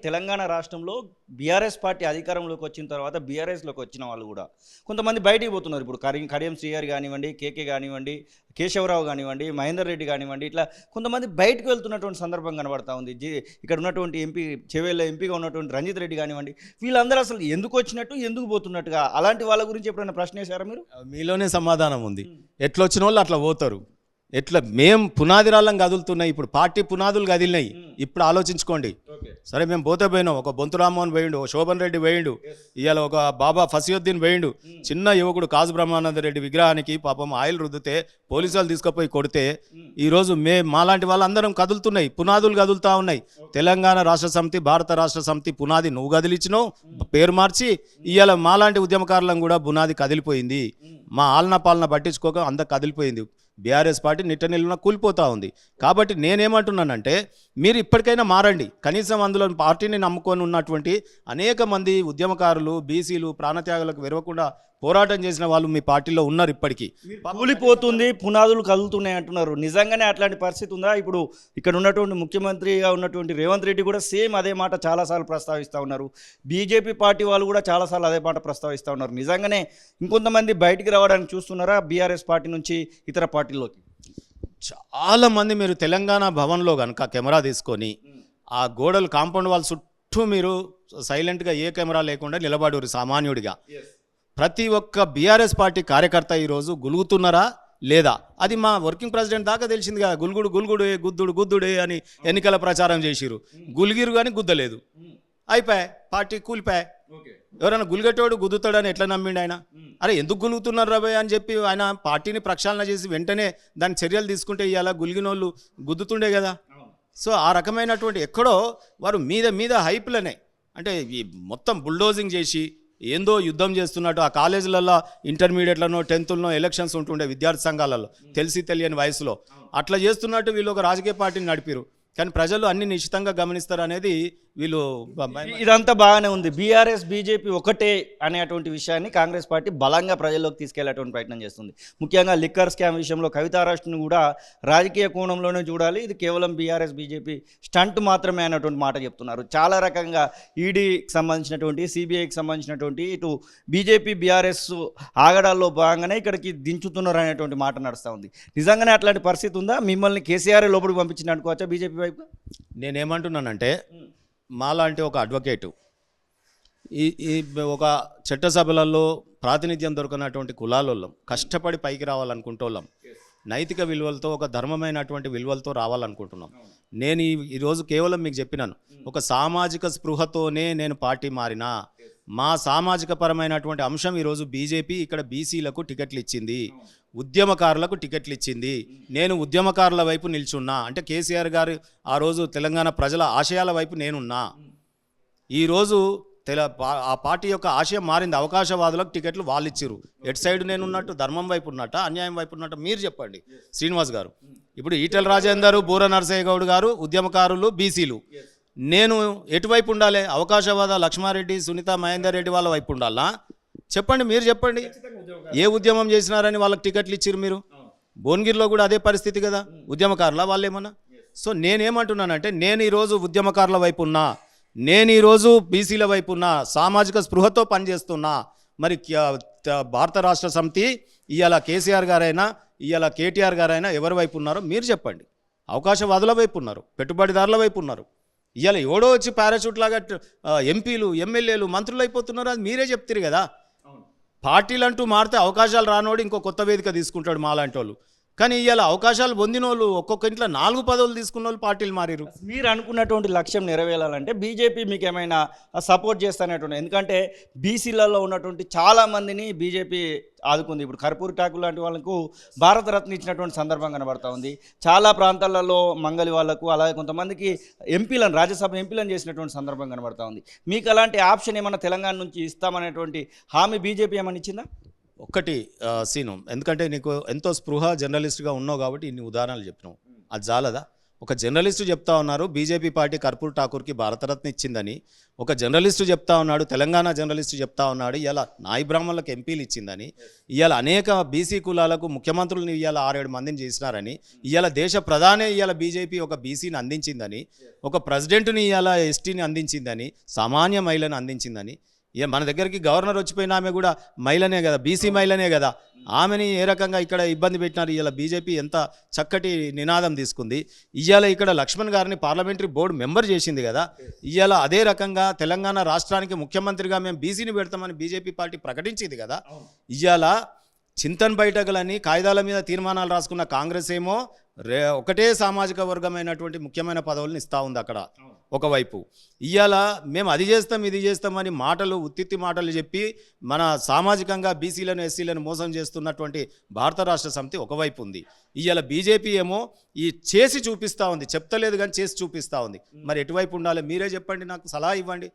తెలంగాణ రాష్ట్రంలో BRS party అధికారంలోకి వచ్చిన తర్వాత బీఆర్ఎస్లోకి వచ్చిన వాళ్ళు కూడా కొంతమంది బయటికి పోతున్నారు. ఇప్పుడు కడియం శ్రీహరి కానివ్వండి, కేకే కానివ్వండి, కేశవరావు కానివ్వండి, మహేందర్ రెడ్డి కానివ్వండి, ఇట్లా కొంతమంది బయటకు వెళ్తున్నటువంటి సందర్భం కనబడతా ఉంది. ఇక్కడ ఉన్నటువంటి ఎంపీ చెవేళ్ళ ఎంపీగా ఉన్నటువంటి రంజిత్ రెడ్డి కానివ్వండి, వీళ్ళందరూ అసలు ఎందుకు వచ్చినట్టు ఎందుకు పోతున్నట్టుగా అలాంటి వాళ్ళ గురించి ఎప్పుడైనా ప్రశ్న వేశారా మీరు? మీలోనే సమాధానం ఉంది. ఎట్లా వచ్చిన వాళ్ళు అట్లా పోతారు. ఎట్లా మేము పునాది రాళ్ళం కదులుతున్నాయి, ఇప్పుడు పార్టీ పునాదులు కదిలినాయి. ఇప్పుడు ఆలోచించుకోండి. సరే మేము పోయినాం, ఒక బొంతు రామ్మోహన్ పోయిండు, ఒక శోభన్ రెడ్డి పోయిండు, ఇవాళ ఒక బాబా ఫసియుద్దీన్ పోయిండు, చిన్న యువకుడు కాజు బ్రహ్మానంద రెడ్డి విగ్రహానికి పాపం ఆయిల్ రుద్దితే పోలీసులు తీసుకుపోయి కొడితే ఈరోజు మాలాంటి వాళ్ళందరం కదులుతున్నాయి, పునాదులు కదులుతూ ఉన్నాయి. తెలంగాణ రాష్ట్ర సమితి, భారత రాష్ట్ర సమితి పునాది నువ్వు కదిలిచ్చినావు, పేరు మార్చి ఇవాళ మాలాంటి ఉద్యమకారులను కూడా పునాది కదిలిపోయింది. మా ఆలన పాలన పట్టించుకోక అంత కదిలిపోయింది. బీఆర్ఎస్ పార్టీ నిట్ట నిలువున కూలిపోతూ ఉంది. కాబట్టి నేనేమంటున్నానంటే మీరు ఇప్పటికైనా మారండి. కనీసం అందులో పార్టీని నమ్ముకొని ఉన్నటువంటి అనేక మంది ఉద్యమకారులు, బీసీలు ప్రాణత్యాగాలకు వెరవకుండా పోరాటం చేసిన వాళ్ళు మీ పార్టీలో ఉన్నారు. ఇప్పటికీ కూలిపోతుంది, పునాదులు కదులుతున్నాయి అంటున్నారు. నిజంగానే అట్లాంటి పరిస్థితి ఉందా? ఇప్పుడు ఇక్కడ ఉన్నటువంటి ముఖ్యమంత్రిగా ఉన్నటువంటి రేవంత్ రెడ్డి కూడా సేమ్ అదే మాట చాలాసార్లు ప్రస్తావిస్తూ ఉన్నారు. బీజేపీ పార్టీ వాళ్ళు కూడా చాలాసార్లు అదే మాట ప్రస్తావిస్తూ ఉన్నారు. నిజంగానే ఇంకొంతమంది బయటికి రావడానికి చూస్తున్నారా బీఆర్ఎస్ పార్టీ నుంచి ఇతర పార్టీల్లోకి? చాలామంది మీరు తెలంగాణ భవన్లో కనుక కెమెరా తీసుకొని ఆ గోడలు కాంపౌండ్ వాళ్ళ చుట్టూ మీరు సైలెంట్గా ఏ కెమెరా లేకుండా నిలబడరు. సామాన్యుడిగా ప్రతి ఒక్క బీఆర్ఎస్ పార్టీ కార్యకర్త ఈరోజు గులుగుతున్నారా లేదా? అది మా వర్కింగ్ ప్రెసిడెంట్ దాకా తెలిసింది కదా. గుల్గుడు గుద్దుడే అని ఎన్నికల ప్రచారం చేసిరు. గులిగిరు కానీ గుద్దలేదు, అయిపోయా పార్టీ కూలిపోయా. ఎవరైనా గులిగేటోడు గుద్దుతాడని ఎట్లా నమ్మిండు ఆయన? అరే ఎందుకు గులుగుతున్నారు రాబోయ్ అని చెప్పి ఆయన పార్టీని ప్రక్షాళన చేసి వెంటనే దాని చర్యలు తీసుకుంటే ఇవాళ గులిగినోళ్ళు గుద్దుతుండే కదా. సో ఆ రకమైనటువంటి ఎక్కడో వారు మీద హైప్లనే, అంటే ఈ మొత్తం బుల్డోజింగ్ చేసి ఏందో యుద్ధం చేస్తున్నట్టు. ఆ కాలేజీలలో ఇంటర్మీడియట్లను 10th ఎలక్షన్స్ ఉంటుండే విద్యార్థి సంఘాలలో తెలిసి తెలియని వయసులో అట్లా చేస్తున్నట్టు వీళ్ళు ఒక రాజకీయ పార్టీని నడిపిరు. కానీ ప్రజలు అన్ని నిశ్చితంగా గమనిస్తారు అనేది వీళ్ళు. ఇదంతా బాగానే ఉంది. బీఆర్ఎస్ బీజేపీ ఒకటే అనేటువంటి విషయాన్ని కాంగ్రెస్ పార్టీ బలంగా ప్రజల్లోకి తీసుకెళ్లేటువంటి ప్రయత్నం చేస్తుంది. ముఖ్యంగా లిక్కర్ స్కామ్ విషయంలో కవితారాష్ట్రను కూడా రాజకీయ కోణంలోనే చూడాలి, ఇది కేవలం బీఆర్ఎస్ బీజేపీ స్టంట్ మాత్రమే అనేటువంటి మాట చెప్తున్నారు. చాలా రకంగా ఈడీకి సంబంధించినటువంటి, సిబిఐకి సంబంధించినటువంటి ఇటు బీజేపీ బీఆర్ఎస్ ఆగడాల్లో భాగంగానే ఇక్కడికి దించుతున్నారు అనేటువంటి మాట నడుస్తూ ఉంది. నిజంగానే అట్లాంటి పరిస్థితి ఉందా? మిమ్మల్ని కేసీఆర్ లోపలికి పంపించింది అనుకోవచ్చా బీజేపీ వైపు? నేనేమంటున్నానంటే మాలాంటి ఒక అడ్వకేటు ఈ ఒక చట్టసభలలో ప్రాతినిధ్యం దొరకనటువంటి కులాలోళ్ళం, కష్టపడి పైకి రావాలనుకుంటోళ్ళం, నైతిక విలువలతో ఒక ధర్మమైనటువంటి విలువలతో రావాలనుకుంటున్నాం. నేను ఈరోజు కేవలం మీకు చెప్పినాను, ఒక సామాజిక స్పృహతోనే నేను పార్టీ మారినా. మా సామాజిక పరమైనటువంటి అంశం ఈరోజు బీజేపీ ఇక్కడ బీసీలకు టికెట్లు ఇచ్చింది, ఉద్యమకారులకు టికెట్లు ఇచ్చింది. నేను ఉద్యమకారుల వైపు నిల్చున్నా, అంటే కేసీఆర్ గారు ఆ రోజు తెలంగాణ ప్రజల ఆశయాల వైపు నేనున్నా. ఈరోజు ఆ పార్టీ యొక్క ఆశయం మారింది. అవకాశవాదులకు టికెట్లు వాళ్ళు ఇచ్చిరు. ఎటు సైడ్ నేనున్నట్టు, ధర్మం వైపు ఉన్నట్ట, అన్యాయం వైపు ఉన్నట్టు మీరు చెప్పండి శ్రీనివాస్ గారు. ఇప్పుడు ఈటెల రాజేందర్, బూర నరసయ్య గౌడ్ గారు ఉద్యమకారులు, బీసీలు. నేను ఎటువైపు ఉండాలి? అవకాశవాద లక్ష్మారెడ్డి, సునీత, మహేందర్ రెడ్డి వాళ్ళ వైపు ఉండాలా? చెప్పండి, మీరు చెప్పండి. ఏ ఉద్యమం చేసినారని వాళ్ళకి టికెట్లు ఇచ్చిరు మీరు? భువనగిరిలో కూడా అదే పరిస్థితి కదా, ఉద్యమకారుల వాళ్ళు ఏమన్నా. సో నేనేమంటున్నానంటే నేను ఈరోజు ఉద్యమకారుల వైపు ఉన్నా, నేను ఈరోజు బీసీల వైపు ఉన్నా, సామాజిక స్పృహతో పనిచేస్తున్నా. మరి భారత రాష్ట్ర సమితి ఇవాళ కేసీఆర్ గారైనా ఇవాళ కేటీఆర్ గారైనా ఎవరి వైపు ఉన్నారో మీరు చెప్పండి. అవకాశవాదుల వైపు ఉన్నారు, పెట్టుబడిదారుల వైపు ఉన్నారు. ఇవాళ ఎవడో వచ్చి పారాషూట్ లాగా ఎంపీలు, ఎమ్మెల్యేలు, మంత్రులు అయిపోతున్నారు. అది మీరే చెప్తారు కదా. పార్టీలు అంటూ మారితే అవకాశాలు రానోడు ఇంకో కొత్త వేదిక తీసుకుంటాడు మాలాంటి వాళ్ళు. కానీ ఇవాళ అవకాశాలు పొందిన వాళ్ళు, ఒక్కొక్క ఇంట్లో 4 పదవులు తీసుకున్న వాళ్ళు పార్టీలు మారిరు. మీరు అనుకున్నటువంటి లక్ష్యం నెరవేరాలంటే బీజేపీ మీకు ఏమైనా సపోర్ట్ చేస్తానేటువంటి, ఎందుకంటే బీసీలలో ఉన్నటువంటి చాలామందిని బీజేపీ ఆదుకుంది. ఇప్పుడు కర్పూరి ఠాకూర్ లాంటి వాళ్ళకు భారతరత్న ఇచ్చినటువంటి సందర్భం కనబడతా ఉంది. చాలా ప్రాంతాలలో మంగలి వాళ్లకు, అలాగే కొంతమందికి ఎంపీలను, రాజ్యసభ ఎంపీలను చేసినటువంటి సందర్భం కనబడతా ఉంది. మీకు అలాంటి ఆప్షన్ ఏమన్నా తెలంగాణ నుంచి ఇస్తామనేటువంటి హామీ బీజేపీ ఏమన్నా ఇచ్చిందా? ఒక్కటి సీను, ఎందుకంటే నీకు ఎంతో స్పృహ జర్నలిస్ట్గా ఉన్నావు కాబట్టి ఇన్ని ఉదాహరణలు చెప్పినావు, అది చాలదా? ఒక జర్నలిస్టు చెప్తా ఉన్నారు బీజేపీ పార్టీ కర్పూర్ ఠాకూర్కి భారతరత్న ఇచ్చిందని, ఒక జర్నలిస్టు చెప్తా ఉన్నాడు, తెలంగాణ జర్నలిస్టు చెప్తా ఉన్నాడు ఇలా నాయి బ్రాహ్మణులకు ఎంపీలు ఇచ్చిందని, ఇవాళ అనేక బీసీ కులాలకు ముఖ్యమంత్రులను ఇవాళ 6-7 మందిని చేసినారని, ఇవాళ దేశ ప్రధానే ఇవాళ బీజేపీ ఒక బీసీని అందించిందని, ఒక ప్రెసిడెంట్ని ఇవాళ ఎస్టీని అందించిందని, సామాన్య మహిళను అందించిందని, ఇక మన దగ్గరికి గవర్నర్ వచ్చిపోయిన ఆమె కూడా మహిళనే కదా, బీసీ మహిళనే కదా, ఆమెని ఏ రకంగా ఇక్కడ ఇబ్బంది పెట్టినారు. ఇవాళ బీజేపీ ఎంత చక్కటి నినాదం తీసుకుంది. ఇవాళ ఇక్కడ లక్ష్మణ్ గారిని పార్లమెంటరీ బోర్డు మెంబర్ చేసింది కదా. ఇవాళ అదే రకంగా తెలంగాణ రాష్ట్రానికి ముఖ్యమంత్రిగా మేము బీసీని పెడతామని బీజేపీ పార్టీ ప్రకటించింది కదా. ఇవాళ చింతన్ బైఠకులని కాయిదాల మీద తీర్మానాలు రాసుకున్న కాంగ్రెస్ ఏమో ఒకటే సామాజిక వర్గమైనటువంటి ముఖ్యమైన పదవులను ఇస్తూ ఉంది అక్కడ ఒకవైపు. ఇవాళ మేము అది చేస్తాం ఇది చేస్తామని మాటలు ఉత్తిత్తి మాటలు చెప్పి మన సామాజికంగా బీసీలను ఎస్సీలను మోసం చేస్తున్నటువంటి భారత రాష్ట్ర సమితి ఒకవైపు ఉంది. ఇవాళ బీజేపీ ఏమో ఈ చేసి చూపిస్తూ ఉంది, చెప్తలేదు కానీ చేసి చూపిస్తూ ఉంది. మరి ఎటువైపు ఉండాలి మీరే చెప్పండి, నాకు సలహా ఇవ్వండి.